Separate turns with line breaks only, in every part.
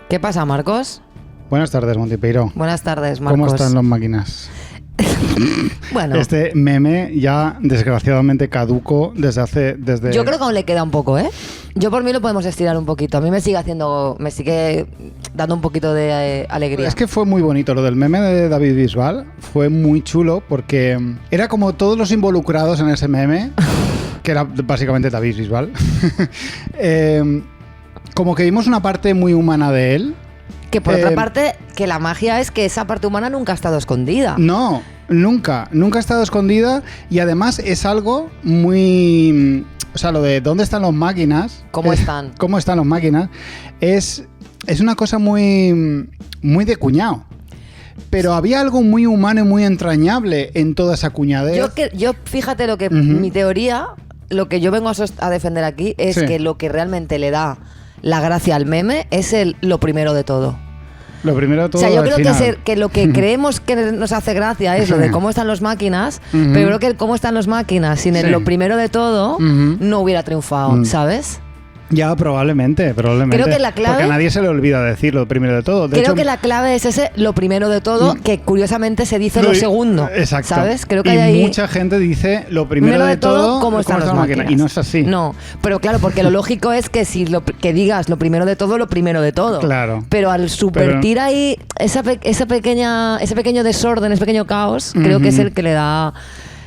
¿Qué pasa, Marcos?
Buenas tardes, Montipeiro.
Buenas tardes, Marcos.
¿Cómo están las máquinas?
Bueno.
Este meme ya desgraciadamente caduco desde...
Yo creo que aún le queda un poco, ¿eh? Yo por mí lo podemos estirar un poquito. A mí me sigue dando un poquito de alegría.
Es que fue muy bonito lo del meme de David Bisbal. Fue muy chulo porque era como todos los involucrados en ese meme, que era básicamente David Bisbal. Como que vimos una parte muy humana de él.
Que por otra parte, que la magia es que esa parte humana nunca ha estado escondida.
No, nunca ha estado escondida y además es algo muy... O sea, lo de ¿dónde están los máquinas?
¿Cómo están?
¿Cómo están los máquinas? Es una cosa muy, muy de cuñado. Pero había algo muy humano y muy entrañable en toda esa cuñadez.
Yo fíjate lo que mi teoría, lo que yo vengo a defender aquí es que lo que realmente le da la gracia al meme es lo primero de todo.
Lo primero de todo.
O sea, yo creo que lo que creemos que nos hace gracia es lo de cómo están los máquinas, pero creo que el cómo están los máquinas sin lo primero de todo no hubiera triunfado, ¿sabes?
Ya, probablemente.
Creo que la clave...
Porque a nadie se le olvida decir lo primero de todo.
Creo que la clave es ese lo primero de todo, que curiosamente se dice lo segundo.
Exacto.
¿Sabes? Creo que
y
hay ahí...
mucha gente dice lo primero de todo,
cómo están las máquinas.
Y no es así.
No, pero claro, porque lo lógico es que que digas lo primero de todo, lo primero de todo.
Claro.
Pero al subvertir ahí ese pequeño desorden, ese pequeño caos, creo que es el que le da...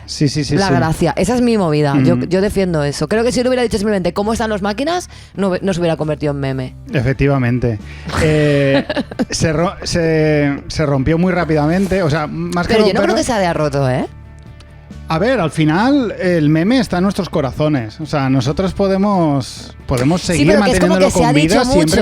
Sí.
gracia. Esa es mi movida. Yo defiendo eso. Creo que si lo hubiera dicho simplemente cómo están las máquinas, no se hubiera convertido en meme.
Efectivamente. Se rompió muy rápidamente. O sea, más
pero
que
yo no creo que se haya roto, ¿eh?
A ver, al final el meme está en nuestros corazones. O sea, nosotros podemos seguir manteniéndolo con vida siempre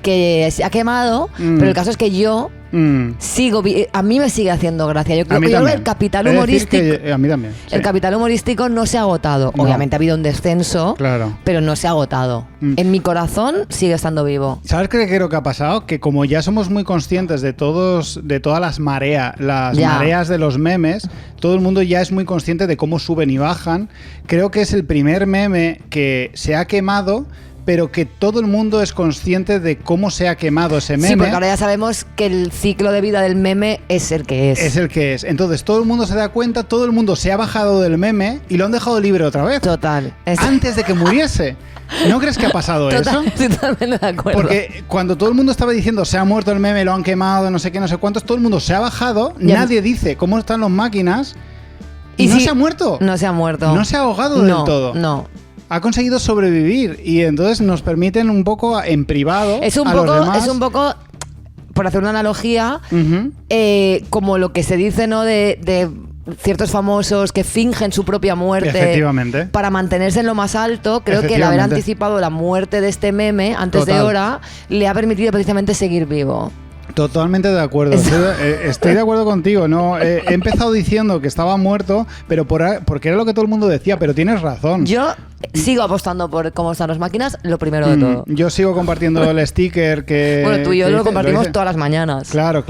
que se ha quemado, pero el caso es que yo a mí me sigue haciendo gracia. Yo creo que el capital humorístico
a mí también, sí.
El capital humorístico no se ha agotado. No. Obviamente ha habido un descenso,
claro,
pero no se ha agotado. En mi corazón sigue estando vivo.
¿Sabes qué creo que ha pasado? Que como ya somos muy conscientes de todas las mareas de los memes, todo el mundo ya es muy consciente de cómo suben y bajan. Creo que es el primer meme que se ha quemado, pero que todo el mundo es consciente de cómo se ha quemado ese meme.
Sí, porque ahora ya sabemos que el ciclo de vida del meme es el que es.
Es el que es. Entonces todo el mundo se da cuenta, todo el mundo se ha bajado del meme y lo han dejado libre otra vez.
Total.
Antes de que muriese. ¿No crees que ha pasado eso?
Totalmente de acuerdo.
Porque cuando todo el mundo estaba diciendo se ha muerto el meme, lo han quemado, no sé qué, no sé cuántos, todo el mundo se ha bajado, nadie dice cómo están las máquinas y no se ha muerto.
No se ha muerto.
No se ha ahogado del todo.
No.
Ha conseguido sobrevivir y entonces nos permiten un poco en privado
es un poco, por hacer una analogía, como lo que se dice, ¿no? de ciertos famosos que fingen su propia muerte.
Efectivamente.
Para mantenerse en lo más alto. Creo que el haber anticipado la muerte de este meme antes de hora le ha permitido precisamente seguir vivo.
Totalmente de acuerdo. Estoy de acuerdo contigo. No, he empezado diciendo que estaba muerto, pero porque era lo que todo el mundo decía, pero tienes razón.
Yo sigo apostando por cómo están las máquinas, lo primero de todo.
Yo sigo compartiendo el sticker que...
Bueno, tú y yo lo compartimos todas las mañanas.
Claro.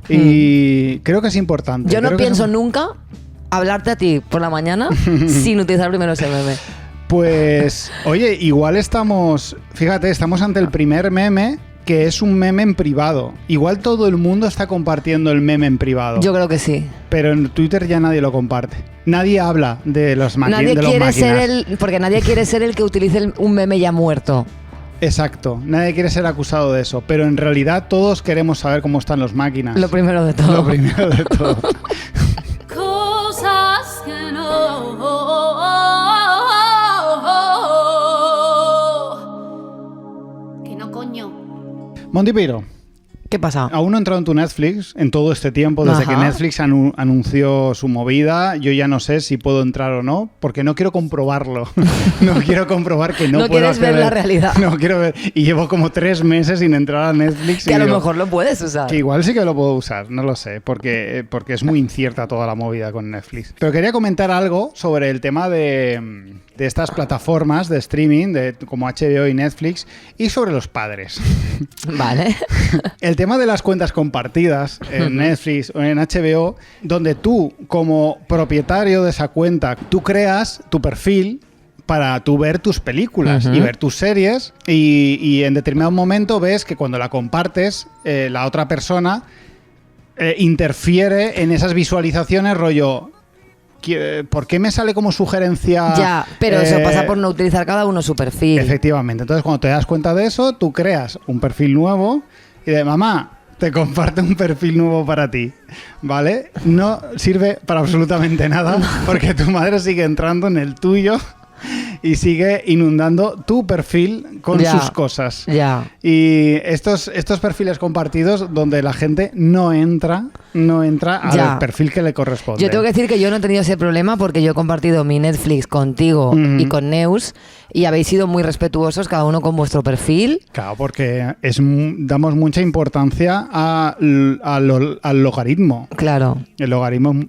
Y creo que es importante.
Yo no pienso nunca hablarte a ti por la mañana sin utilizar primero ese meme.
Pues, oye, igual estamos ante el primer meme que es un meme en privado. Igual todo el mundo está compartiendo el meme en privado.
Yo creo que sí.
Pero en Twitter ya nadie lo comparte. Nadie habla de los máquinas.
Porque nadie quiere ser el que utilice un meme ya muerto.
Exacto. Nadie quiere ser acusado de eso. Pero en realidad todos queremos saber cómo están los máquinas.
Lo primero de todo.
Cosas que no...
Montipeiro,
¿qué pasa?
Aún no he entrado en tu Netflix en todo este tiempo, desde que Netflix anunció su movida. Yo ya no sé si puedo entrar o no, porque no quiero comprobarlo. No quiero comprobar que no puedo
quieres ver la realidad.
No quiero ver. Y llevo como 3 meses sin entrar a Netflix.
Que a lo mejor lo puedes usar.
Que igual sí que lo puedo usar, no lo sé, porque es muy incierta toda la movida con Netflix. Pero quería comentar algo sobre el tema de estas plataformas de streaming como HBO y Netflix y sobre los padres.
Vale.
El tema de las cuentas compartidas en Netflix o en HBO, donde tú como propietario de esa cuenta, tú creas tu perfil, para tú ver tus películas y ver tus series y en determinado momento ves que cuando la compartes, la otra persona interfiere en esas visualizaciones, rollo... ¿Por qué me sale como sugerencia?
Ya, pero eso pasa por no utilizar cada uno su perfil.
Efectivamente. Entonces, cuando te das cuenta de eso, tú creas un perfil nuevo y de mamá, te comparte un perfil nuevo para ti, ¿vale? No sirve para absolutamente nada porque tu madre sigue entrando en el tuyo y sigue inundando tu perfil con sus cosas.
Ya.
Y estos perfiles compartidos donde la gente no entra al perfil que le corresponde.
Yo tengo que decir que yo no he tenido ese problema porque yo he compartido mi Netflix contigo y con Neus y habéis sido muy respetuosos cada uno con vuestro perfil.
Claro, porque damos mucha importancia al logaritmo.
Claro.
El algoritmo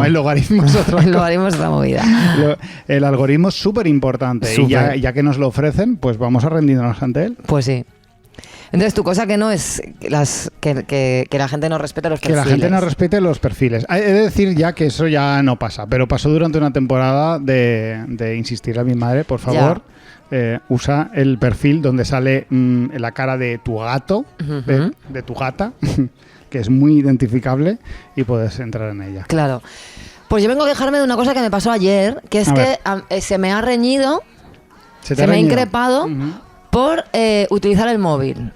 es otra
El logaritmo es otra movida.
El algoritmo es súper importante y ya que nos lo ofrecen, pues vamos a rendirnos ante él.
Pues sí. Entonces, tu cosa que no es que la gente no respete los perfiles.
Que la gente no respete los perfiles. He de decir ya que eso ya no pasa, pero pasó durante una temporada de insistir a mi madre, por favor, usa el perfil donde sale la cara de tu gato, de tu gata, que es muy identificable y puedes entrar en ella.
Claro. Pues yo vengo a quejarme de una cosa que me pasó ayer, que es que se me ha reñido, se me ha increpado por utilizar el móvil.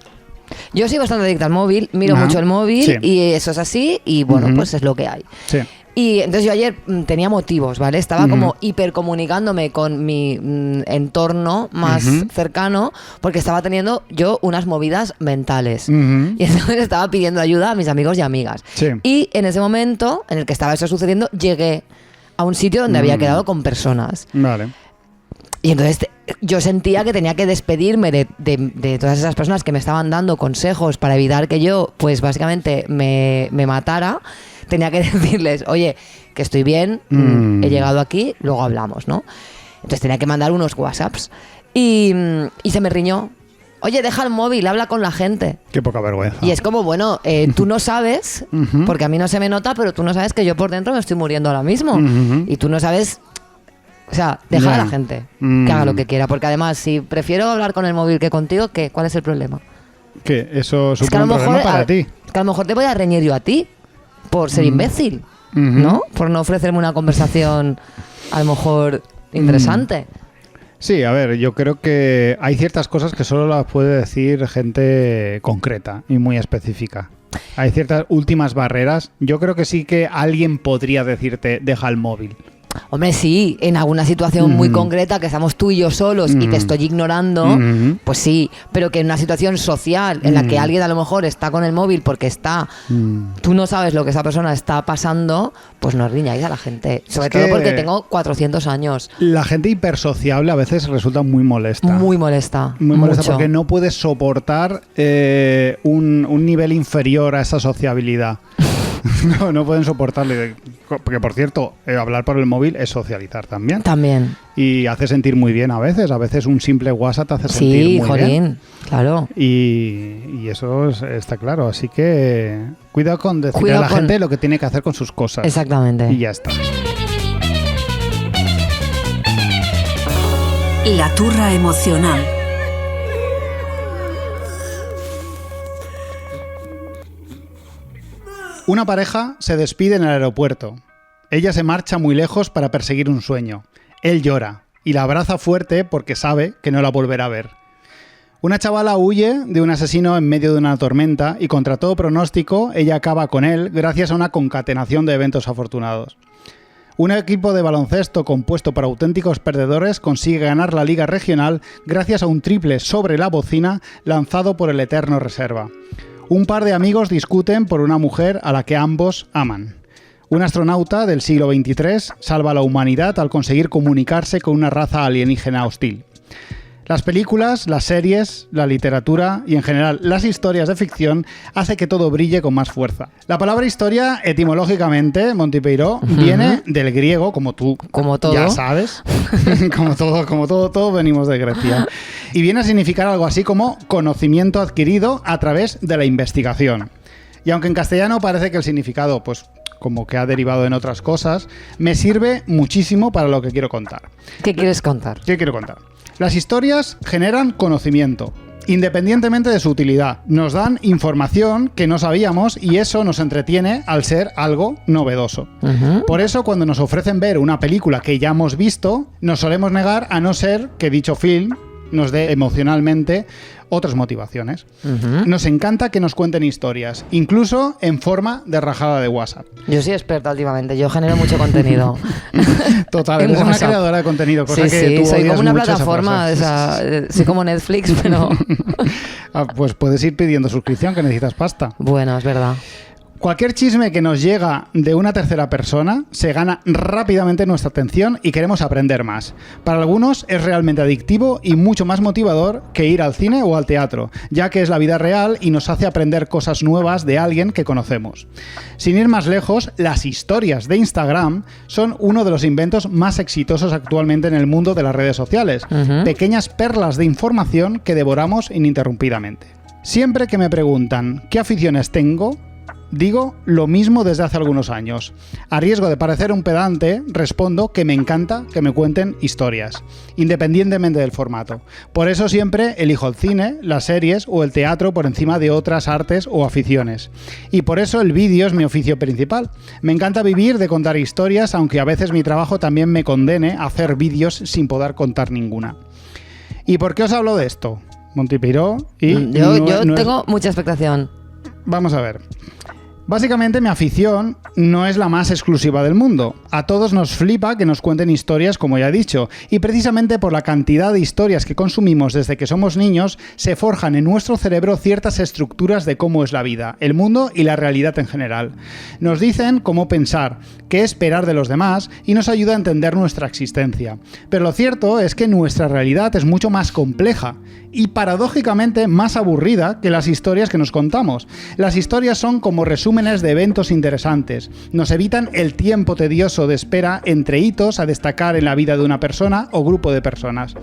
Yo soy bastante adicta al móvil, miro mucho el móvil y eso es así y bueno, pues es lo que hay. Sí. Y entonces yo ayer tenía motivos, ¿vale? Estaba como hipercomunicándome con mi entorno más cercano porque estaba teniendo yo unas movidas mentales. Y entonces estaba pidiendo ayuda a mis amigos y amigas. Sí. Y en ese momento en el que estaba eso sucediendo, llegué a un sitio donde había quedado con personas.
Vale.
Y entonces yo sentía que tenía que despedirme de todas esas personas que me estaban dando consejos para evitar que yo, pues básicamente me matara. Tenía que decirles, oye, que estoy bien, he llegado aquí, luego hablamos, ¿no? Entonces tenía que mandar unos WhatsApps y se me riñó. Oye, deja el móvil, habla con la gente.
Qué poca vergüenza.
Y es como, bueno, tú no sabes, porque a mí no se me nota, pero tú no sabes que yo por dentro me estoy muriendo ahora mismo. Y tú no sabes... O sea, deja a la gente que haga lo que quiera. Porque además, si prefiero hablar con el móvil que contigo, ¿cuál es el problema?
Que eso supone un problema para ti.
Es que a lo mejor te voy a reñir yo a ti por ser imbécil, ¿no? Por no ofrecerme una conversación a lo mejor interesante.
Sí, a ver, yo creo que hay ciertas cosas que solo las puede decir gente concreta y muy específica. Hay ciertas últimas barreras. Yo creo que sí que alguien podría decirte, deja el móvil.
Hombre, sí, en alguna situación muy concreta que estamos tú y yo solos y te estoy ignorando, pues sí, pero que en una situación social en la que alguien a lo mejor está con el móvil porque está, tú no sabes lo que esa persona está pasando, pues no riñáis a la gente, sobre todo porque tengo 400 años.
La gente hipersociable a veces resulta muy molesta.
Muy molesta.
Muy molesta
mucho.
Porque no puedes soportar un nivel inferior a esa sociabilidad. No pueden soportarle. Porque, por cierto, hablar por el móvil es socializar también.
También.
Y hace sentir muy bien a veces. A veces un simple WhatsApp te hace sentir muy bien.
Claro.
Y eso está claro. Así que cuidado con decirle a la gente lo que tiene que hacer con sus cosas.
Exactamente.
Y ya está.
La turra emocional.
Una pareja se despide en el aeropuerto. Ella se marcha muy lejos para perseguir un sueño. Él llora y la abraza fuerte porque sabe que no la volverá a ver. Una chavala huye de un asesino en medio de una tormenta y contra todo pronóstico ella acaba con él gracias a una concatenación de eventos afortunados. Un equipo de baloncesto compuesto por auténticos perdedores consigue ganar la Liga Regional gracias a un triple sobre la bocina lanzado por el eterno reserva. Un par de amigos discuten por una mujer a la que ambos aman. Un astronauta del siglo XXIII salva a la humanidad al conseguir comunicarse con una raza alienígena hostil. Las películas, las series, la literatura y en general las historias de ficción hace que todo brille con más fuerza. La palabra historia, etimológicamente, Montipeiró, viene del griego, como tú ya sabes. como todo venimos de Grecia. Y viene a significar algo así como conocimiento adquirido a través de la investigación. Y aunque en castellano parece que el significado, pues, como que ha derivado en otras cosas, me sirve muchísimo para lo que quiero contar.
¿Qué quieres contar?
¿Qué quiero contar? Las historias generan conocimiento, independientemente de su utilidad. Nos dan información que no sabíamos y eso nos entretiene al ser algo novedoso. Por eso, cuando nos ofrecen ver una película que ya hemos visto, nos solemos negar a no ser que dicho film nos dé emocionalmente otras motivaciones. Nos encanta que nos cuenten historias, incluso en forma de rajada de WhatsApp.
Yo soy experta últimamente, yo genero mucho contenido.
Total, eres una creadora de contenido, cosa que tú
soy como una
mucho
plataforma, soy como Netflix, pero...
Pues puedes ir pidiendo suscripción, que necesitas pasta.
Bueno, es verdad.
Cualquier chisme que nos llega de una tercera persona se gana rápidamente nuestra atención y queremos aprender más. Para algunos es realmente adictivo y mucho más motivador que ir al cine o al teatro, ya que es la vida real y nos hace aprender cosas nuevas de alguien que conocemos. Sin ir más lejos, las historias de Instagram son uno de los inventos más exitosos actualmente en el mundo de las redes sociales. Pequeñas perlas de información que devoramos ininterrumpidamente. Siempre que me preguntan ¿qué aficiones tengo?, digo lo mismo desde hace algunos años. A riesgo de parecer un pedante, respondo que me encanta que me cuenten historias, independientemente del formato. Por eso siempre elijo el cine, las series o el teatro por encima de otras artes o aficiones. Y por eso el vídeo es mi oficio principal. Me encanta vivir de contar historias, aunque a veces mi trabajo también me condene a hacer vídeos sin poder contar ninguna. ¿Y por qué os hablo de esto? Monty Peiró y...
Yo tengo mucha expectación.
Vamos a ver. Básicamente mi afición no es la más exclusiva del mundo. A todos nos flipa que nos cuenten historias, como ya he dicho, y precisamente por la cantidad de historias que consumimos desde que somos niños, se forjan en nuestro cerebro ciertas estructuras de cómo es la vida, el mundo y la realidad en general. Nos dicen cómo pensar, qué esperar de los demás y nos ayuda a entender nuestra existencia. Pero lo cierto es que nuestra realidad es mucho más compleja y paradójicamente más aburrida que las historias que nos contamos. Las historias son como resúmenes de eventos interesantes. Nos evitan el tiempo tedioso de espera entre hitos a destacar en la vida de una persona o grupo de personas.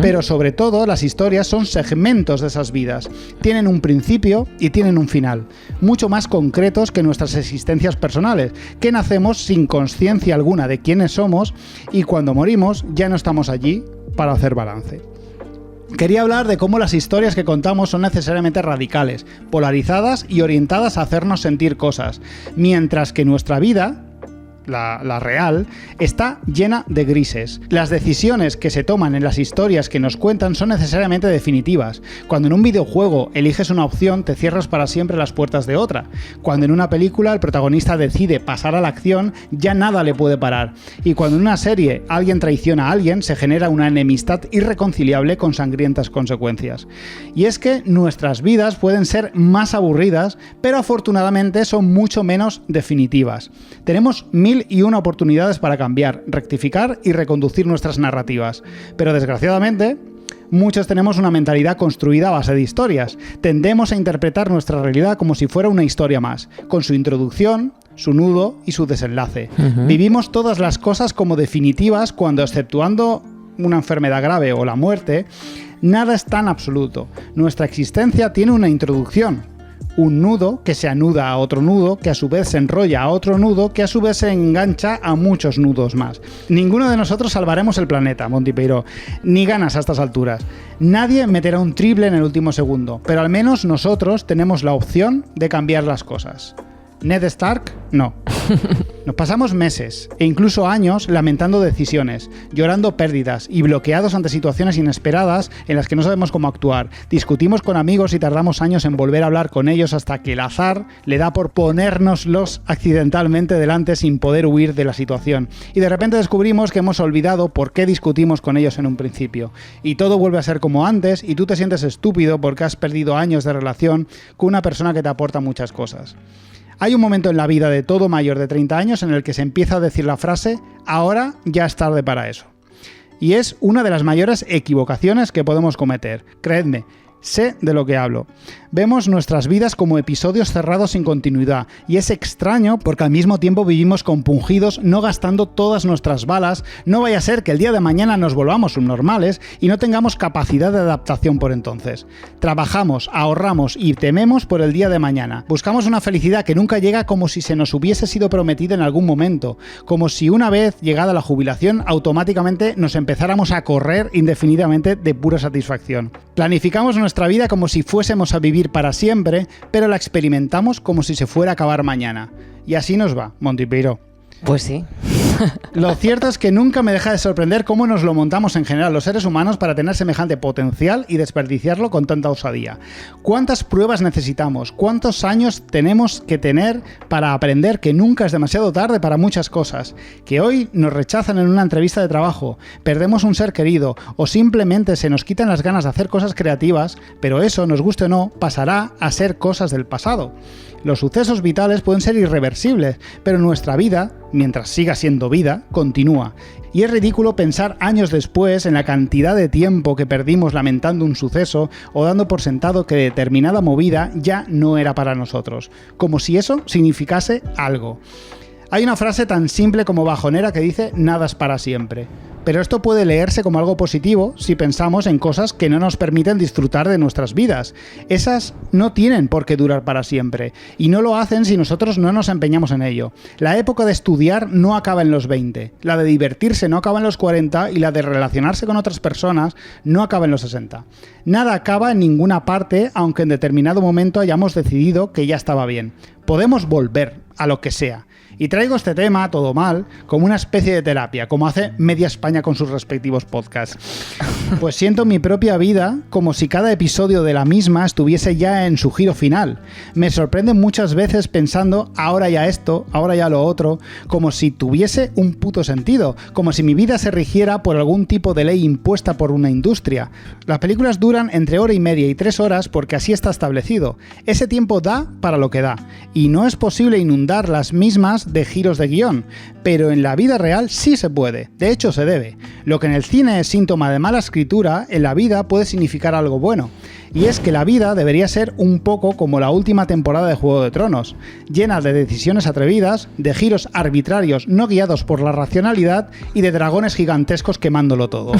Pero sobre todo, las historias son segmentos de esas vidas. Tienen un principio y tienen un final, mucho más concretos que nuestras existencias personales, que nacemos sin conciencia alguna de quiénes somos y cuando morimos ya no estamos allí para hacer balance. Quería hablar de cómo las historias que contamos son necesariamente radicales, polarizadas y orientadas a hacernos sentir cosas, mientras que nuestra vida, la real, está llena de grises. Las decisiones que se toman en las historias que nos cuentan son necesariamente definitivas. Cuando en un videojuego eliges una opción, te cierras para siempre las puertas de otra. Cuando en una película el protagonista decide pasar a la acción, ya nada le puede parar. Y cuando en una serie alguien traiciona a alguien, se genera una enemistad irreconciliable con sangrientas consecuencias. Y es que nuestras vidas pueden ser más aburridas, pero afortunadamente son mucho menos definitivas. Tenemos 1001 oportunidades para cambiar, rectificar y reconducir nuestras narrativas. Pero desgraciadamente, muchos tenemos una mentalidad construida a base de historias. Tendemos a interpretar nuestra realidad como si fuera una historia más, con su introducción, su nudo y su desenlace. Vivimos todas las cosas como definitivas cuando, exceptuando una enfermedad grave o la muerte, nada es tan absoluto. Nuestra existencia tiene una introducción. Un nudo que se anuda a otro nudo, que a su vez se enrolla a otro nudo, que a su vez se engancha a muchos nudos más. Ninguno de nosotros salvaremos el planeta, Monty Peiró, ni ganas a estas alturas. Nadie meterá un triple en el último segundo, pero al menos nosotros tenemos la opción de cambiar las cosas. Ned Stark, no. Nos pasamos meses e incluso años lamentando decisiones, llorando pérdidas y bloqueados ante situaciones inesperadas en las que no sabemos cómo actuar. Discutimos con amigos y tardamos años en volver a hablar con ellos hasta que el azar le da por ponérnoslos accidentalmente delante sin poder huir de la situación. Y de repente descubrimos que hemos olvidado por qué discutimos con ellos en un principio. Y todo vuelve a ser como antes y tú te sientes estúpido porque has perdido años de relación con una persona que te aporta muchas cosas. Hay un momento en la vida de todo mayor de 30 años en el que se empieza a decir la frase «ahora ya es tarde para eso». Y es una de las mayores equivocaciones que podemos cometer. Creedme, Sé de lo que hablo. Vemos nuestras vidas como episodios cerrados sin continuidad, y es extraño porque al mismo tiempo vivimos compungidos, no gastando todas nuestras balas. No vaya a ser que el día de mañana nos volvamos subnormales y no tengamos capacidad de adaptación por entonces. Trabajamos, ahorramos y tememos por el día de mañana. Buscamos una felicidad que nunca llega, como si se nos hubiese sido prometida en algún momento, como si una vez llegada la jubilación automáticamente nos empezáramos a correr indefinidamente de pura satisfacción. Planificamos nuestra vida como si fuésemos a vivir para siempre, pero la experimentamos como si se fuera a acabar mañana. Y así nos va, Monty Peiró.
Pues sí.
Lo cierto es que nunca me deja de sorprender cómo nos lo montamos en general los seres humanos para tener semejante potencial y desperdiciarlo con tanta osadía. ¿Cuántas pruebas necesitamos? ¿Cuántos años tenemos que tener para aprender que nunca es demasiado tarde para muchas cosas? Que hoy nos rechazan en una entrevista de trabajo, perdemos un ser querido o simplemente se nos quitan las ganas de hacer cosas creativas, pero eso, nos guste o no, pasará a ser cosas del pasado. Los sucesos vitales pueden ser irreversibles, pero nuestra vida, mientras siga siendo vida, continúa. Y es ridículo pensar años después en la cantidad de tiempo que perdimos lamentando un suceso o dando por sentado que determinada movida ya no era para nosotros, como si eso significase algo. Hay una frase tan simple como bajonera que dice «nada es para siempre». Pero esto puede leerse como algo positivo si pensamos en cosas que no nos permiten disfrutar de nuestras vidas. Esas no tienen por qué durar para siempre, y no lo hacen si nosotros no nos empeñamos en ello. La época de estudiar no acaba en los 20, la de divertirse no acaba en los 40 y la de relacionarse con otras personas no acaba en los 60. Nada acaba en ninguna parte, aunque en determinado momento hayamos decidido que ya estaba bien. Podemos volver a lo que sea. Y traigo este tema, todo mal, como una especie de terapia, como hace Media España con sus respectivos podcasts. Pues siento mi propia vida como si cada episodio de la misma estuviese ya en su giro final. Me sorprende muchas veces pensando, ahora ya esto, ahora ya lo otro, como si tuviese un puto sentido, como si mi vida se rigiera por algún tipo de ley impuesta por una industria. Las películas duran entre hora y media y 3 horas porque así está establecido. Ese tiempo da para lo que da, y no es posible inundar las mismas de giros de guión, pero en la vida real sí se puede, de hecho se debe. Lo que en el cine es síntoma de mala escritura, en la vida puede significar algo bueno. Y es que la vida debería ser un poco como la última temporada de Juego de Tronos, llena de decisiones atrevidas, de giros arbitrarios no guiados por la racionalidad y de dragones gigantescos quemándolo todo.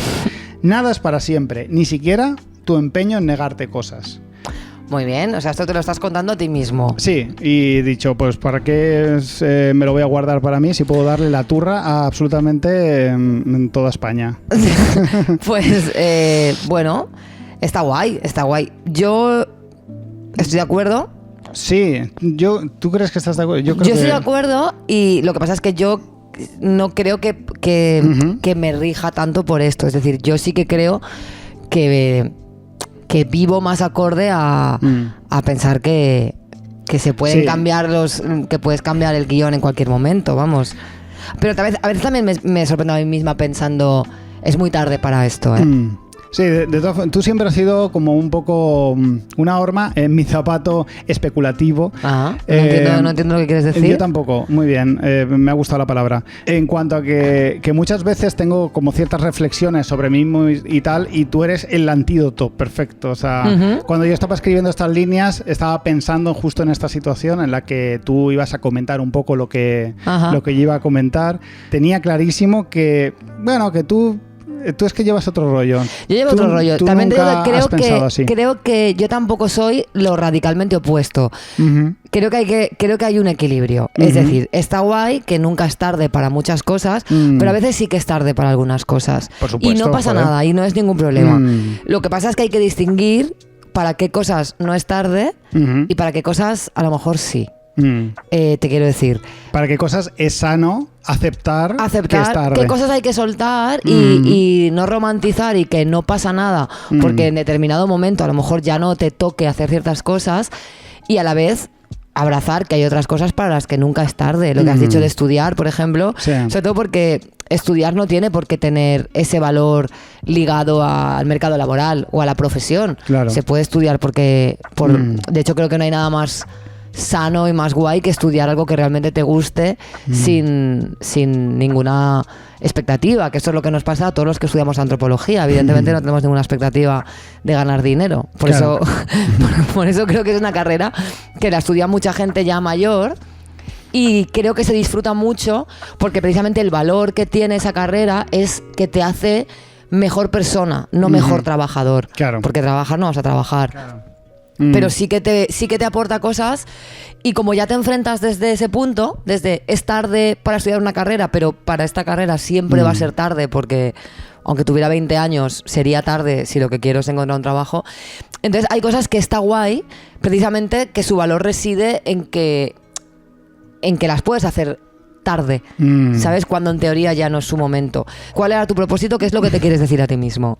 Nada es para siempre, ni siquiera tu empeño en negarte cosas.
Muy bien, o sea, esto te lo estás contando a ti mismo.
Sí, y dicho, pues ¿para qué me lo voy a guardar para mí si puedo darle la turra a absolutamente en toda España?
Pues, bueno, está guay, está guay. Yo estoy de acuerdo.
Sí, ¿tú crees que estás de acuerdo? Yo
estoy de acuerdo, y lo que pasa es que yo no creo que me rija tanto por esto. Es decir, yo sí que creo que vivo más acorde a pensar que se pueden cambiar que puedes cambiar el guión en cualquier momento, vamos. Pero a veces también me sorprendo a mí misma pensando, es muy tarde para esto, ¿eh?
Sí, tú siempre has sido como un poco una horma en mi zapato especulativo.
No entiendo lo que quieres decir.
Yo tampoco, muy bien, me ha gustado la palabra. En cuanto a que muchas veces tengo como ciertas reflexiones sobre mí mismo y tal, y tú eres el antídoto perfecto. O sea, cuando yo estaba escribiendo estas líneas, estaba pensando justo en esta situación en la que tú ibas a comentar un poco lo que yo iba a comentar. Tenía clarísimo que, bueno, que tú es que llevas otro rollo.
Yo llevo otro rollo. También creo que yo tampoco soy lo radicalmente opuesto. Creo que hay un equilibrio. Es decir, está guay que nunca es tarde para muchas cosas, pero a veces sí que es tarde para algunas cosas.
Por supuesto,
y no pasa nada, y no es ningún problema. Lo que pasa es que hay que distinguir para qué cosas no es tarde y para qué cosas a lo mejor sí. Te quiero decir,
para qué cosas es sano aceptar que es tarde.
Qué cosas hay que soltar y no romantizar, y que no pasa nada porque en determinado momento a lo mejor ya no te toque hacer ciertas cosas, y a la vez abrazar que hay otras cosas para las que nunca es tarde. Lo que has dicho de estudiar, por ejemplo, sobre todo porque estudiar no tiene por qué tener ese valor ligado al mercado laboral o a la profesión.
Claro.
Se puede estudiar de hecho creo que no hay nada más sano y más guay que estudiar algo que realmente te guste sin ninguna expectativa, que esto es lo que nos pasa a todos los que estudiamos antropología. Evidentemente no tenemos ninguna expectativa de ganar dinero. Por eso creo que es una carrera que la estudia mucha gente ya mayor. Y creo que se disfruta mucho porque precisamente el valor que tiene esa carrera es que te hace mejor persona, no mejor trabajador.
Claro.
Porque trabajar no vas a trabajar.
Claro.
Pero sí que te aporta cosas, y como ya te enfrentas desde ese punto, desde es tarde para estudiar una carrera, pero para esta carrera siempre va a ser tarde, porque aunque tuviera 20 años sería tarde si lo que quiero es encontrar un trabajo. Entonces hay cosas que está guay, precisamente que su valor reside en que las puedes hacer tarde, ¿sabes? Cuando en teoría ya no es su momento. ¿Cuál era tu propósito? ¿Qué es lo que te quieres decir a ti mismo?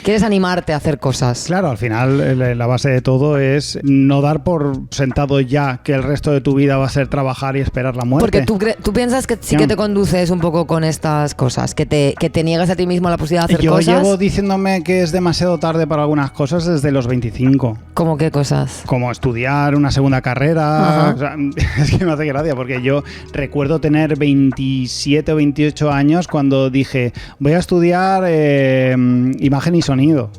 ¿Quieres animarte a hacer cosas?
Claro, al final la base de todo es no dar por sentado ya que el resto de tu vida va a ser trabajar y esperar la muerte.
Porque tú piensas que sí que te conduces un poco con estas cosas, que te niegas a ti mismo la posibilidad de hacer cosas.
Yo llevo diciéndome que es demasiado tarde para algunas cosas desde los 25.
¿Cómo qué cosas?
Como estudiar una segunda carrera. O sea, es que me hace gracia porque yo recuerdo tener 27 o 28 años cuando dije voy a estudiar imagen y sonido,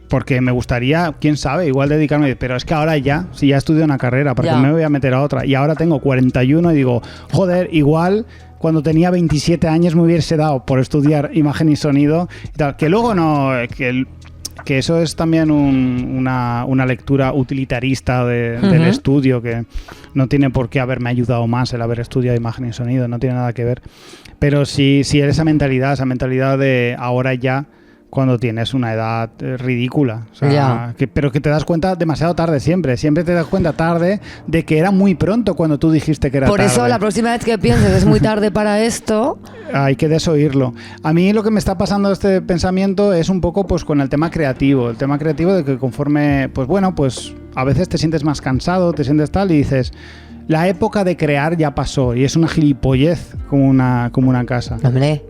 porque me gustaría, quién sabe, igual dedicarme, pero es que ahora ya, si ya estudio una carrera, ¿para qué me voy a meter a otra? Y ahora tengo 41 y digo, joder, igual cuando tenía 27 años me hubiese dado por estudiar imagen y sonido y tal, que luego no, que eso es también una lectura utilitarista del estudio, que no tiene por qué haberme ayudado más el haber estudiado imagen y sonido, no tiene nada que ver, pero sí esa mentalidad de ahora ya, cuando tienes una edad ridícula, o sea, pero que te das cuenta demasiado tarde siempre te das cuenta tarde de que era muy pronto cuando tú dijiste que era tarde.
Por eso la próxima vez que pienses es muy tarde para esto,
hay que desoírlo. A mí lo que me está pasando este pensamiento es un poco pues con el tema creativo de que conforme, pues bueno, pues a veces te sientes más cansado, te sientes tal y dices, la época de crear ya pasó y es una gilipollez como una casa.
Hombre.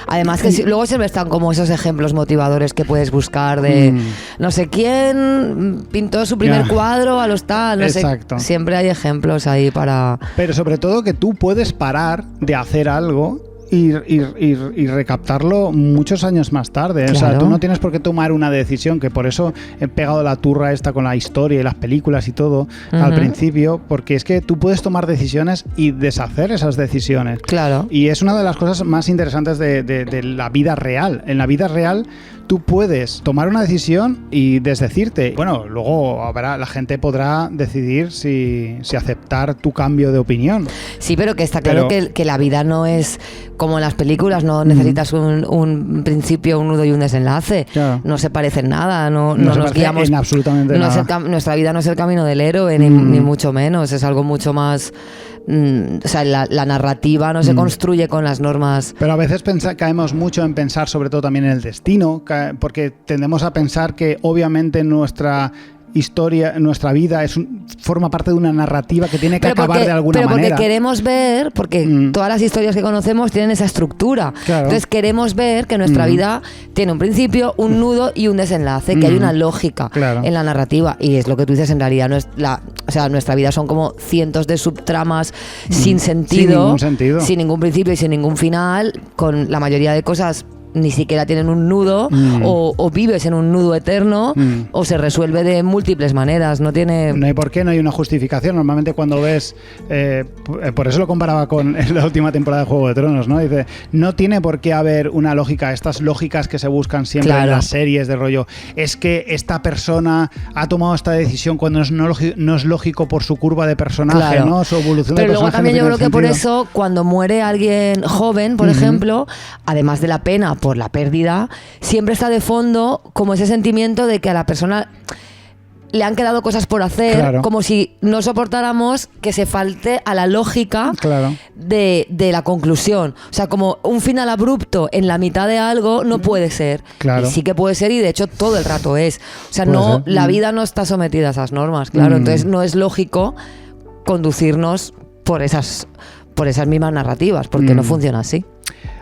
Además que luego siempre están como esos ejemplos motivadores que puedes buscar de no sé quién pintó su primer cuadro a los tal, no
Exacto.
sé. Siempre hay ejemplos ahí para...
Pero sobre todo que tú puedes parar de hacer algo y recaptarlo muchos años más tarde. Claro. O sea, tú no tienes por qué tomar una decisión, que por eso he pegado la turra esta con la historia y las películas y todo al principio, porque es que tú puedes tomar decisiones y deshacer esas decisiones.
Claro.
Y es una de las cosas más interesantes de la vida real. En la vida real tú puedes tomar una decisión y desdecirte. Bueno, luego la gente podrá decidir si aceptar tu cambio de opinión.
Sí, pero que está claro que la vida no es como en las películas, no necesitas un principio, un nudo y un desenlace. Claro. No se parece en nada, no nos guiamos.
En absolutamente nada.
Nuestra vida no es el camino del héroe, ni mucho menos. Es algo mucho más... o sea, la narrativa no se construye con las normas.
Pero a veces caemos mucho en pensar sobre todo también en el destino, porque tendemos a pensar que obviamente nuestra historia, nuestra vida forma parte de una narrativa que tiene que acabar de alguna manera.
Pero porque queremos ver, porque todas las historias que conocemos tienen esa estructura. Claro. Entonces queremos ver que nuestra vida tiene un principio, un nudo y un desenlace, que hay una lógica en la narrativa. Y es lo que tú dices, en realidad o sea, nuestra vida son como cientos de subtramas sin sentido, sin ningún principio y sin ningún final, con la mayoría de cosas ni siquiera tienen un nudo, o vives en un nudo eterno, o se resuelve de múltiples maneras. No hay
por qué, no hay una justificación. Normalmente cuando ves, por eso lo comparaba con la última temporada de Juego de Tronos, ¿no? Dice, no tiene por qué haber una lógica, estas lógicas que se buscan siempre en las series de rollo, es que esta persona ha tomado esta decisión cuando no es lógico por su curva de personaje, ¿no? Su evolución de personaje.
Pero luego también yo creo que por eso, cuando muere alguien joven, por ejemplo, además de la pena por la pérdida, siempre está de fondo como ese sentimiento de que a la persona le han quedado cosas por hacer, como si no soportáramos que se falte a la lógica de la conclusión. O sea, como un final abrupto en la mitad de algo no puede ser. Y sí que puede ser, y de hecho todo el rato es. O sea, la vida no está sometida a esas normas, entonces no es lógico conducirnos por esas mismas narrativas, porque no funciona así.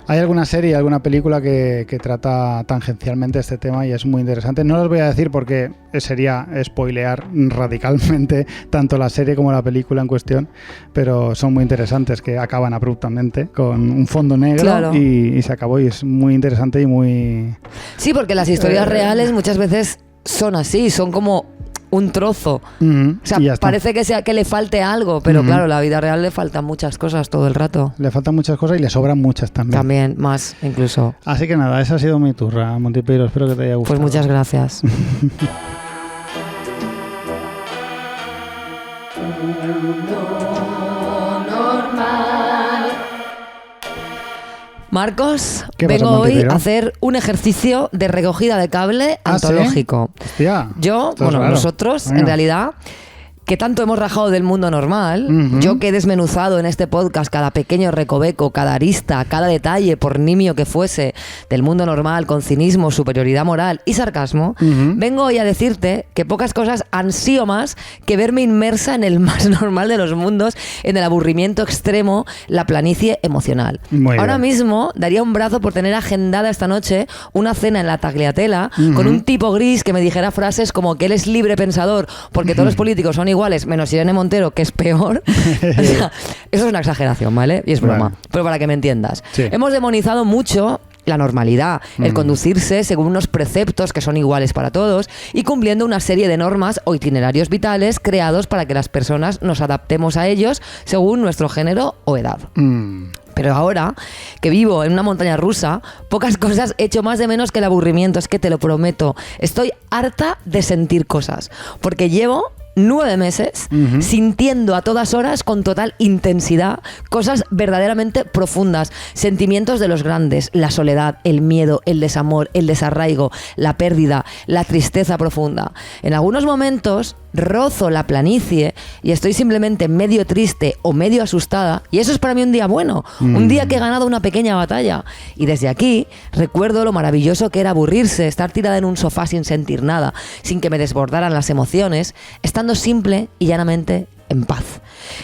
Hay alguna serie, alguna película que trata tangencialmente este tema y es muy interesante. No los voy a decir porque sería spoilear radicalmente tanto la serie como la película en cuestión, pero son muy interesantes, que acaban abruptamente con un fondo negro y se acabó, y es muy interesante y muy...
Sí, porque las historias reales muchas veces son así, son como un trozo. O sea, parece que le falte algo, pero claro, la vida real le faltan muchas cosas todo el rato.
Le faltan muchas cosas y le sobran muchas también.
También, más incluso.
Así que nada, esa ha sido mi turra, Montipeiro. Espero que te haya gustado.
Pues muchas gracias. Marcos, vengo hoy a hacer un ejercicio de recogida de cable antológico.
¿Sí? Hostia,
nosotros, en realidad, que tanto hemos rajado del mundo normal, yo que he desmenuzado en este podcast cada pequeño recoveco, cada arista, cada detalle, por nimio que fuese, del mundo normal, con cinismo, superioridad moral y sarcasmo, vengo hoy a decirte que pocas cosas han sido más que verme inmersa en el más normal de los mundos, en el aburrimiento extremo, la planicie emocional. Ahora mismo daría un brazo por tener agendada esta noche una cena en la Tagliatella con un tipo gris que me dijera frases como que él es libre pensador porque todos los políticos son iguales, menos Irene Montero, que es peor. O sea, eso es una exageración, ¿vale? Y es broma. Vale. Pero para que me entiendas. Sí. Hemos demonizado mucho la normalidad, el conducirse según unos preceptos que son iguales para todos y cumpliendo una serie de normas o itinerarios vitales creados para que las personas nos adaptemos a ellos según nuestro género o edad. Pero ahora, que vivo en una montaña rusa, pocas cosas echo más de menos que el aburrimiento, es que te lo prometo. Estoy harta de sentir cosas, porque llevo 9 meses sintiendo a todas horas con total intensidad cosas verdaderamente profundas, sentimientos de los grandes, la soledad, el miedo, el desamor, el desarraigo, la pérdida, la tristeza profunda. En algunos momentos rozo la planicie y estoy simplemente medio triste o medio asustada, y eso es para mí un día bueno, un día que he ganado una pequeña batalla, y desde aquí recuerdo lo maravilloso que era aburrirse, estar tirada en un sofá sin sentir nada, sin que me desbordaran las emociones, estando simple y llanamente en paz.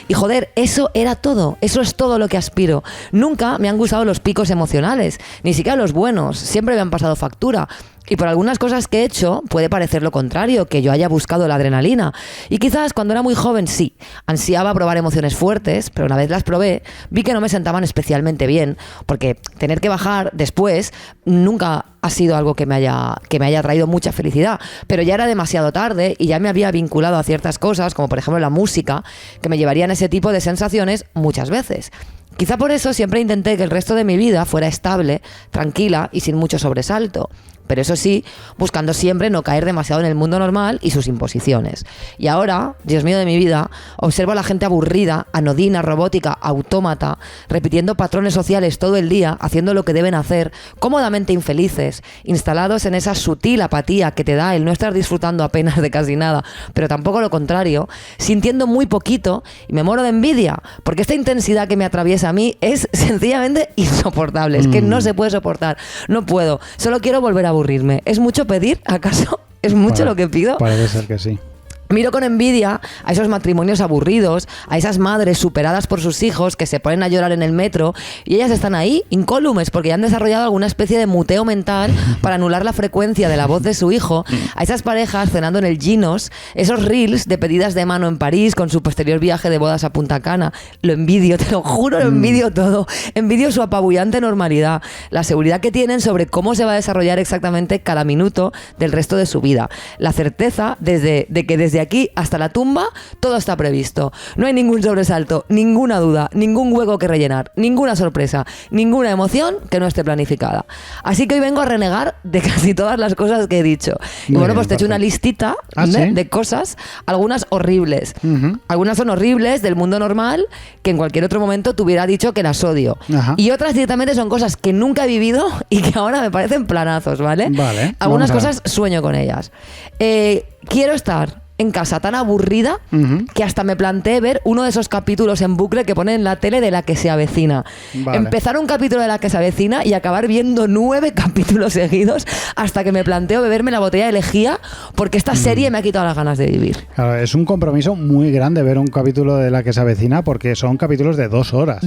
Y joder, eso era todo, eso es todo lo que aspiro. Nunca me han gustado los picos emocionales, ni siquiera los buenos, siempre me han pasado factura. Y por algunas cosas que he hecho puede parecer lo contrario, que yo haya buscado la adrenalina. Y quizás cuando era muy joven sí, ansiaba probar emociones fuertes, pero una vez las probé, vi que no me sentaban especialmente bien, porque tener que bajar después nunca ha sido algo que me haya traído mucha felicidad. Pero ya era demasiado tarde y ya me había vinculado a ciertas cosas, como por ejemplo la música, que me llevarían a ese tipo de sensaciones muchas veces. Quizá por eso siempre intenté que el resto de mi vida fuera estable, tranquila y sin mucho sobresalto. Pero eso sí, buscando siempre no caer demasiado en el mundo normal y sus imposiciones. Y ahora, Dios mío de mi vida, observo a la gente aburrida, anodina, robótica, autómata, repitiendo patrones sociales todo el día, haciendo lo que deben hacer, cómodamente infelices, instalados en esa sutil apatía que te da el no estar disfrutando apenas de casi nada, pero tampoco lo contrario, sintiendo muy poquito, y me muero de envidia, porque esta intensidad que me atraviesa a mí es sencillamente insoportable. Es que no se puede soportar, no puedo, solo quiero volver a aburrirme. ¿Es mucho pedir? ¿Acaso es mucho lo que pido?
Parece ser que sí.
Miro con envidia a esos matrimonios aburridos, a esas madres superadas por sus hijos que se ponen a llorar en el metro y ellas están ahí, incólumes, porque ya han desarrollado alguna especie de muteo mental para anular la frecuencia de la voz de su hijo, a esas parejas cenando en el Ginos, esos reels de pedidas de mano en París con su posterior viaje de bodas a Punta Cana. Lo envidio, te lo juro, lo envidio todo. Envidio su apabullante normalidad, la seguridad que tienen sobre cómo se va a desarrollar exactamente cada minuto del resto de su vida, la certeza de que desde aquí hasta la tumba todo está previsto. No hay ningún sobresalto, ninguna duda, ningún hueco que rellenar, ninguna sorpresa, ninguna emoción que no esté planificada. Así que hoy vengo a renegar de casi todas las cosas que he dicho. Y bueno, pues te he hecho una listita de cosas, algunas horribles. Algunas son horribles del mundo normal, que en cualquier otro momento te hubiera dicho que las odio. Y otras directamente son cosas que nunca he vivido y que ahora me parecen planazos, ¿vale?
Vale.
Algunas cosas sueño con ellas. Quiero estar en casa tan aburrida que hasta me planteé ver uno de esos capítulos en bucle que ponen en la tele de La que se avecina. Vale. Empezar un capítulo de La que se avecina y acabar viendo 9 capítulos seguidos hasta que me planteo beberme la botella de lejía porque esta serie me ha quitado las ganas de vivir.
Claro, es un compromiso muy grande ver un capítulo de La que se avecina porque son capítulos de 2 horas.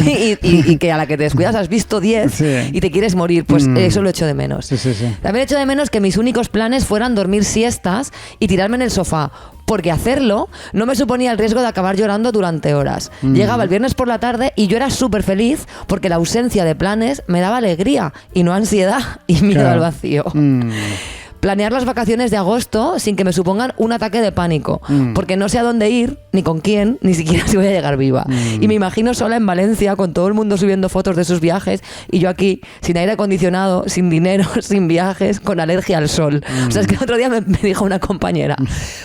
Sí, y que a la que te descuidas has visto 10 y te quieres morir. Pues eso lo echo de menos.
Sí.
También echo de menos que mis únicos planes fueran dormir siestas y tirarme en el sofá, porque hacerlo no me suponía el riesgo de acabar llorando durante horas. Llegaba el viernes por la tarde y yo era súper feliz porque la ausencia de planes me daba alegría y no ansiedad y miedo al vacío. Planear las vacaciones de agosto sin que me supongan un ataque de pánico, porque no sé a dónde ir, ni con quién, ni siquiera si voy a llegar viva. Y me imagino sola en Valencia con todo el mundo subiendo fotos de sus viajes y yo aquí, sin aire acondicionado, sin dinero, sin viajes, con alergia al sol. O sea, es que el otro día me dijo una compañera,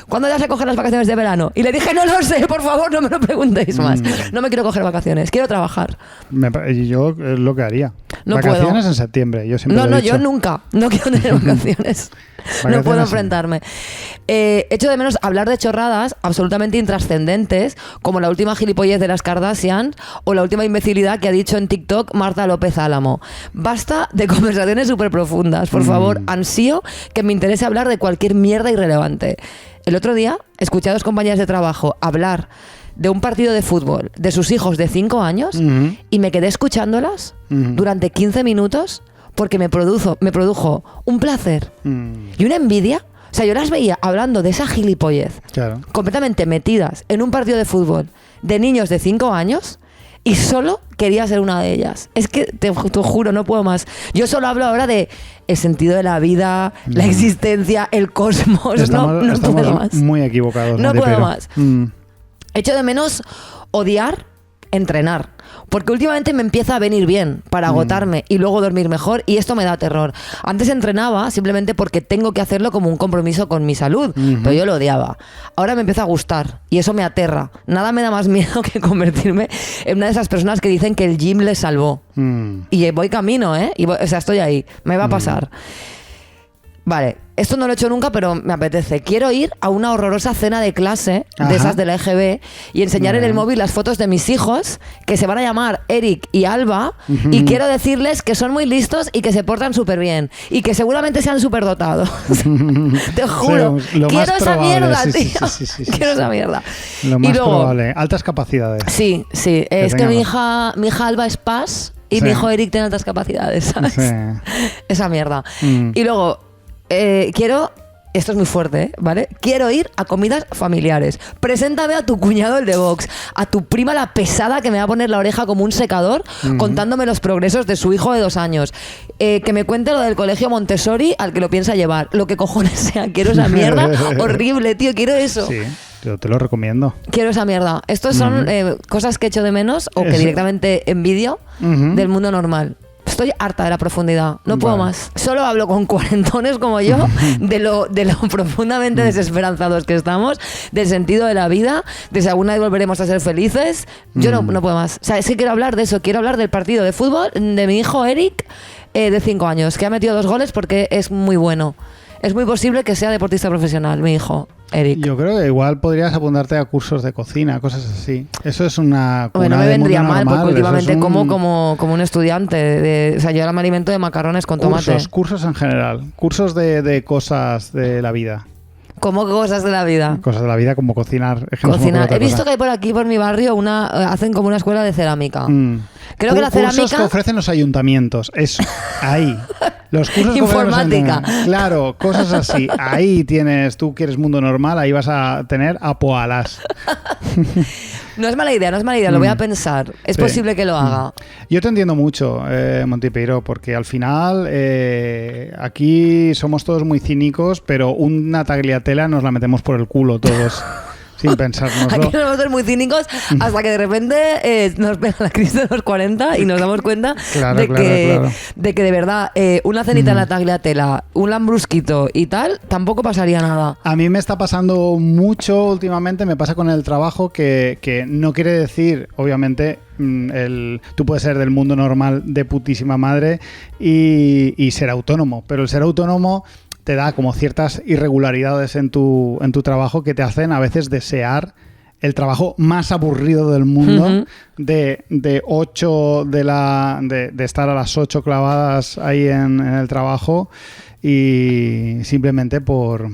¿cuándo vas a coger las vacaciones de verano? Y le dije, no lo sé, por favor, no me lo preguntéis más. No me quiero coger vacaciones, quiero trabajar.
Yo es lo que haría.
No
vacaciones
puedo.
En septiembre, yo siempre
No, yo nunca. No quiero tener vacaciones. No puedo enfrentarme. Echo de menos hablar de chorradas absolutamente intrascendentes, como la última gilipollez de las Kardashian o la última imbecilidad que ha dicho en TikTok Marta López Álamo. Basta de conversaciones súper profundas. Por favor, ansío que me interese hablar de cualquier mierda irrelevante. El otro día escuché a 2 compañeras de trabajo hablar de un partido de fútbol de sus hijos de 5 años y me quedé escuchándolas durante 15 minutos porque me produjo un placer y una envidia. O sea, yo las veía hablando de esa gilipollez, completamente metidas en un partido de fútbol de niños de 5 años y solo quería ser una de ellas. Es que te juro, no puedo más. Yo solo hablo ahora de el sentido de la vida, la existencia, el cosmos. No puedo más.
Muy equivocados.
No puedo más. Echo de menos odiar entrenar, porque últimamente me empieza a venir bien para agotarme y luego dormir mejor y esto me da terror. Antes entrenaba simplemente porque tengo que hacerlo como un compromiso con mi salud, pero yo lo odiaba. Ahora me empieza a gustar y eso me aterra. Nada me da más miedo que convertirme en una de esas personas que dicen que el gym les salvó. Y voy camino, o sea, estoy ahí. Me va a pasar. Vale, esto no lo he hecho nunca, pero me apetece. Quiero ir a una horrorosa cena de clase, de esas de la EGB, y enseñar en el móvil las fotos de mis hijos, que se van a llamar Eric y Alba, y quiero decirles que son muy listos y que se portan súper bien, y que seguramente sean súper dotados. Te juro. Quiero esa mierda, tío. Quiero esa mierda.
Lo más probable. Altas capacidades.
Sí. Es que mi hija Alba es PAS y mi hijo Eric tiene altas capacidades, ¿sabes? Sí. Esa mierda. Y luego... quiero, esto es muy fuerte, ¿vale? Quiero ir a comidas familiares. Preséntame a tu cuñado el de Vox, a tu prima la pesada que me va a poner la oreja como un secador contándome los progresos de su hijo de 2 años. Que me cuente lo del colegio Montessori al que lo piensa llevar. Lo que cojones sea, quiero esa mierda horrible, tío, quiero eso.
Sí. Yo te lo recomiendo.
Quiero esa mierda. Estos son cosas que echo de menos o que directamente envidio del mundo normal. Estoy harta de la profundidad, no puedo más. Solo hablo con cuarentones como yo de lo profundamente desesperanzados que estamos, del sentido de la vida, de si alguna vez volveremos a ser felices. Yo no puedo más. O sea, es que quiero hablar de eso, quiero hablar del partido de fútbol de mi hijo Eric, de 5 años, que ha metido 2 goles porque es muy bueno. Es muy posible que sea deportista profesional, mi hijo, Eric.
Yo creo que igual podrías apuntarte a cursos de cocina, cosas así. Eso es una...
Bueno, me vendría mal, normal, porque últimamente como un estudiante. O sea, yo ahora me alimento de macarrones con tomate.
Cursos en general. Cursos de cosas de la vida.
¿Cómo cosas de la vida?
Cosas de la vida como cocinar.
Cocinar. He visto que hay por aquí, por mi barrio, hacen como una escuela de cerámica. Creo que la cerámica...
Cursos que ofrecen los ayuntamientos. Eso, ahí. Los cursos
informática.
Claro, cosas así. Ahí tienes, tú que eres mundo normal, ahí vas a tener apoalas.
No es mala idea, lo voy a pensar. Es posible que lo haga.
Yo te entiendo mucho, Montipeiro, porque al final aquí somos todos muy cínicos, pero una tagliatela nos la metemos por el culo todos. Sin pensárnoslo.
Aquí nos vamos a ser muy cínicos hasta que de repente nos pega la crisis de los 40 y nos damos cuenta de que de verdad una cenita en la tagliatela, un lambrusquito y tal, tampoco pasaría nada.
A mí me está pasando mucho últimamente, me pasa con el trabajo que no quiere decir, obviamente, tú puedes ser del mundo normal de putísima madre y ser autónomo, pero el ser autónomo te da como ciertas irregularidades en tu trabajo que te hacen a veces desear el trabajo más aburrido del mundo, de estar a las 8 clavadas ahí en el trabajo y simplemente por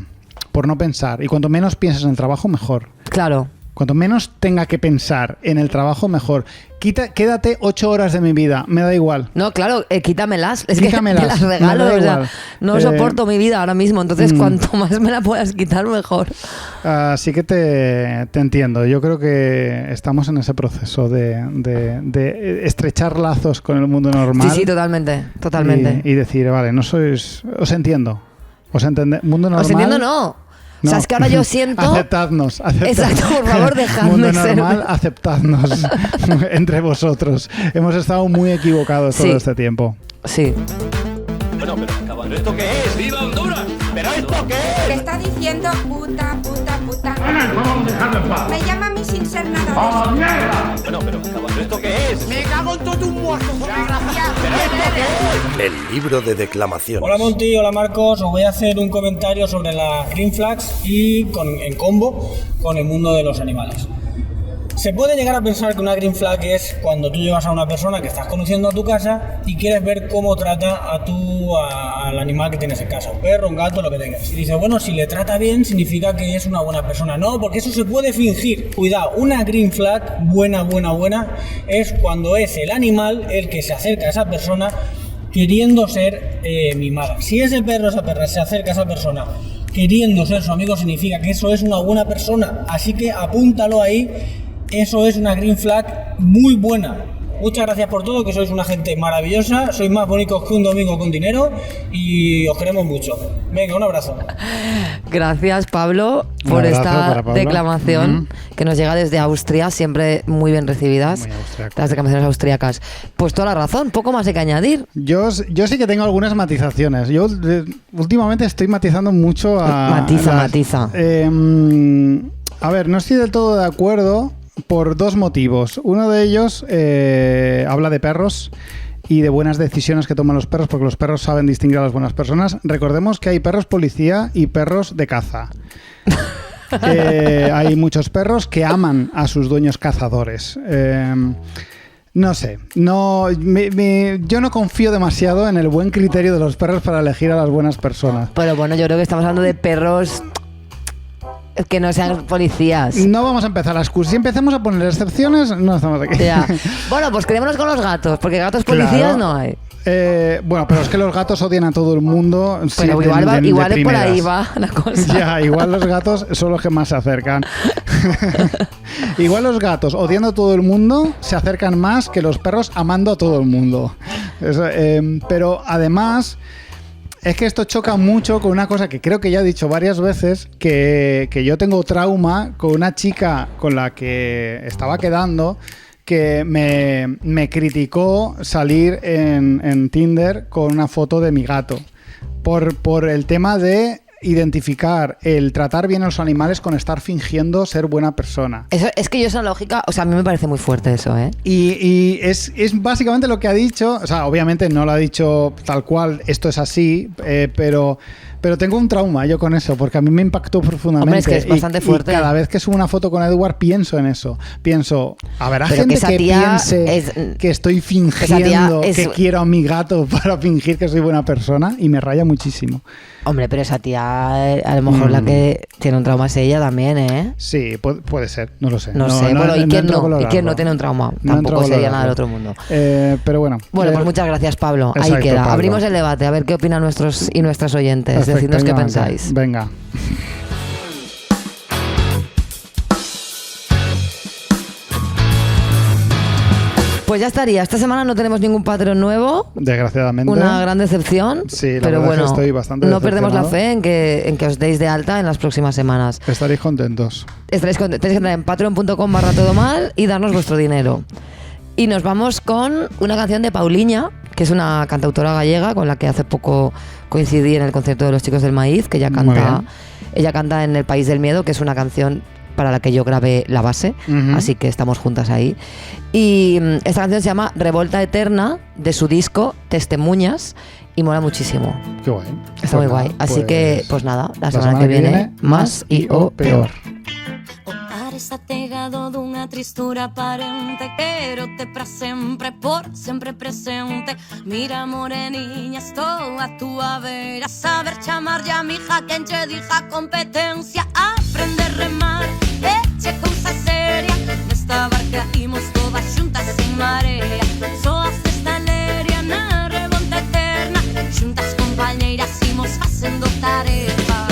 no pensar. Y cuanto menos pienses en el trabajo, mejor.
Claro.
Cuanto menos tenga que pensar en el trabajo, mejor. Quédate 8 horas de mi vida, me da igual.
No, claro, quítamelas.
Quítamelas,
que me las regalo.
me da
o sea,
igual.
no soporto mi vida ahora mismo, entonces cuanto más me la puedas quitar, mejor.
Así que te entiendo. Yo creo que estamos en ese proceso de estrechar lazos con el mundo normal.
Sí, totalmente.
Y decir, vale, no sois... Os entiendo. Mundo normal...
Os entiendo, no. O sea, es que ahora yo siento...
Aceptadnos.
Exacto, por favor, dejadme
Mundo
ser.
normal, aceptadnos entre vosotros. Hemos estado muy equivocados todo este tiempo.
Sí.
Bueno, pero cabrón, ¿esto qué es? ¡Viva Honduras! ¿Pero esto qué es?
¿Qué está diciendo puta?
No vamos a dejarlo en paz.
Me llama a mí sin ser nada de eso.
¡A la mierda!
Bueno, pero cabrón, ¿esto qué es?
Me cago en todo un muerto, desgraciado.
¿Pero esto qué es?
El libro de declamaciones.
Hola Monty, hola Marcos, os voy a hacer un comentario sobre las green flags y en combo con el mundo de los animales. Se puede llegar a pensar que una green flag es cuando tú llevas a una persona que estás conociendo a tu casa y quieres ver cómo trata al animal que tienes en casa, un perro, un gato, lo que tengas. Y dices, bueno, si le trata bien significa que es una buena persona. No, porque eso se puede fingir. Cuidado, una green flag buena es cuando es el animal el que se acerca a esa persona queriendo ser mimada. Si ese perro o esa perra se acerca a esa persona queriendo ser su amigo, significa que eso es una buena persona. Así que apúntalo ahí. Eso es una green flag muy buena. Muchas gracias por todo, que sois una gente maravillosa. Sois más bonitos que un domingo con dinero y os queremos mucho. Venga, un abrazo.
Gracias, Pablo, por esta declamación que nos llega desde Austria, siempre muy bien recibidas. Las declamaciones austríacas. Pues toda la razón, poco más hay que añadir.
Yo sí que tengo algunas matizaciones. Yo últimamente estoy matizando mucho a...
Matiza.
A ver, no estoy del todo de acuerdo por dos motivos. Uno de ellos habla de perros y de buenas decisiones que toman los perros, porque los perros saben distinguir a las buenas personas. Recordemos que hay perros policía y perros de caza. Hay muchos perros que aman a sus dueños cazadores. No sé, yo no confío demasiado en el buen criterio de los perros para elegir a las buenas personas.
Pero bueno, yo creo que estamos hablando de perros que no sean policías.
No vamos a empezar las cosas. Si empezamos a poner excepciones, no estamos aquí.
Ya. Bueno, pues quedémonos con los gatos, porque gatos policías no hay.
Bueno, pero es que los gatos odian a todo el mundo.
Pero
sí,
igual por ahí va la cosa.
Ya, igual los gatos son los que más se acercan. Igual los gatos odiando a todo el mundo se acercan más que los perros amando a todo el mundo. Pero además... Es que esto choca mucho con una cosa que creo que ya he dicho varias veces, que yo tengo trauma con una chica con la que estaba quedando, que me criticó salir en Tinder con una foto de mi gato. Por el tema de identificar el tratar bien a los animales con estar fingiendo ser buena persona.
Eso, es que yo esa lógica, o sea, a mí me parece muy fuerte eso, ¿eh?
Y es básicamente lo que ha dicho, o sea, obviamente no lo ha dicho tal cual, esto es así, pero tengo un trauma yo con eso, porque a mí me impactó profundamente.
Hombre, es que es bastante fuerte.
Y cada vez que subo una foto con Edward pienso en eso. Pienso, habrá gente que piense que estoy fingiendo que quiero a mi gato para fingir que soy buena persona, y me raya muchísimo.
Hombre, pero esa tía, a lo mejor la que tiene un trauma es ella también, ¿eh?
Sí, puede ser, no lo sé.
No sé, bueno, ¿y quién no tiene un trauma? Tampoco sería nada del otro mundo.
Pero bueno.
Bueno, pues muchas gracias, Pablo.
Exacto,
ahí queda.
Pablo.
Abrimos el debate, a ver qué opinan nuestros y nuestras oyentes. Decidnos qué pensáis.
Venga.
Pues ya estaría. Esta semana no tenemos ningún Patreon nuevo.
Desgraciadamente.
Una gran decepción.
Sí, la
pero
verdad
bueno,
es que estoy bastante
no perdemos la
decepcionado.
fe en que os deis de alta en las próximas semanas.
Estaréis contentos.
Tenéis que entrar en patreon.com/todomal y darnos vuestro dinero. Y nos vamos con una canción de Pauliña, que es una cantautora gallega con la que hace poco coincidí en el concierto de los Chicos del Maíz, que ella canta en El País del Miedo, que es una canción para la que yo grabé la base, así que estamos juntas ahí. Y esta canción se llama Revolta Eterna, de su disco Testemuñas, y mola muchísimo.
Qué guay.
Está muy guay. Así que, pues nada, la semana que viene, más y o peor.
Pare ategado dunha tristura aparente, quérote para sempre, por sempre presente. Mira, moreniña, estou a túa vera, saber chamar ya mija quen che dija competencia. Aprende a remar, eche cousa seria, nesta barca imos todas xuntas en marea. Soas desta leria na revolta eterna, xuntas compañeiras imos facendo tarefa.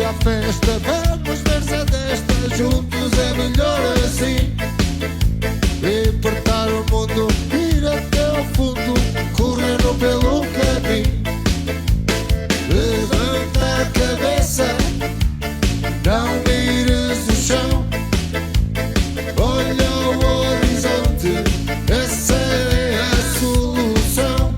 A festa, vamos versa desta, juntos é melhor assim. Libertar o mundo, ir até ao fundo, correndo pelo caminho. Levanta a cabeça, não mires o chão. Olha o horizonte, essa é a solução.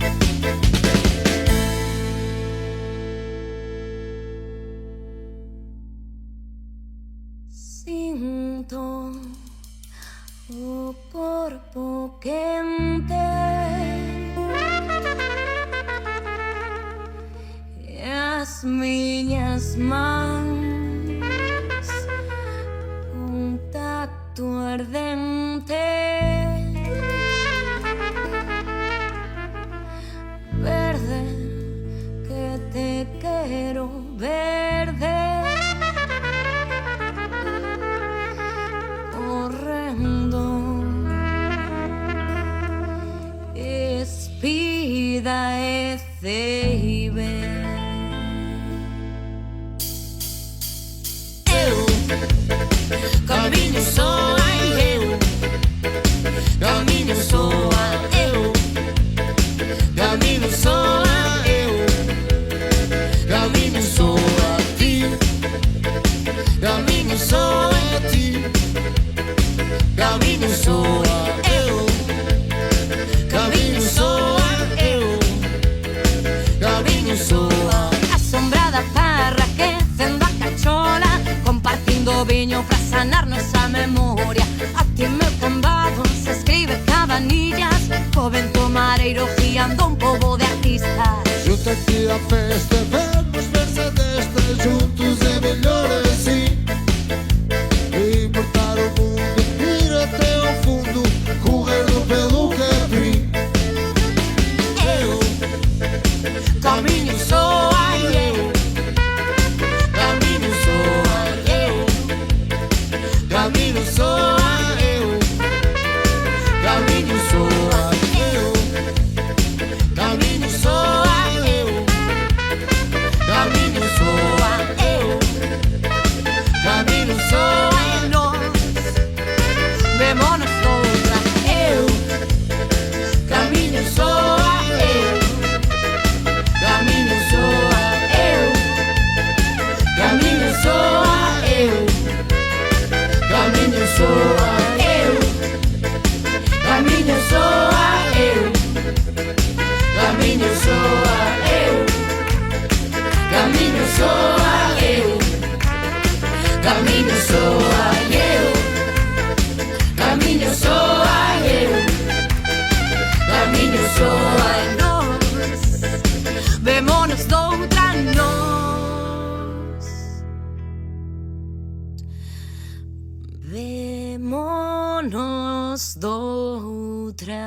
Sinto o corpo quente e as minhas mãos, um tacto ardente, verde, que te quero verde. Espida e ceibe. Eu caminho só, eu caminho só, eu caminho só, eu caminho só a ti, caminho só a ti, caminho só a eu, caminho só a eu, caminho só a assombrada parra que fendo a cachola, compartindo viño para sanar nosa memoria. Aquí meu cambado se escribe cabanillas, co vento mareiro guiando un pobo de artistas.
Junta-te à festa, vamos versa desta, juntos é melhor assim. Libertar o mundo, ir até ao fundo, correndo pelo caminho.
Eu caminho só a eu, caminho só a eu, caminho só a eu, caminho só a eu, caminho só a eu, caminho só a eu, caminho só a nós, vémonos outra eu, caminho só a eu, caminho só a eu, caminho só a eu, caminho só a eu, caminho só a eu, caminho só a eu, caminho só a eu, caminho só a eu, caminho só a eu, caminho só a nós, vémonos doutra nós, vémonos doutra.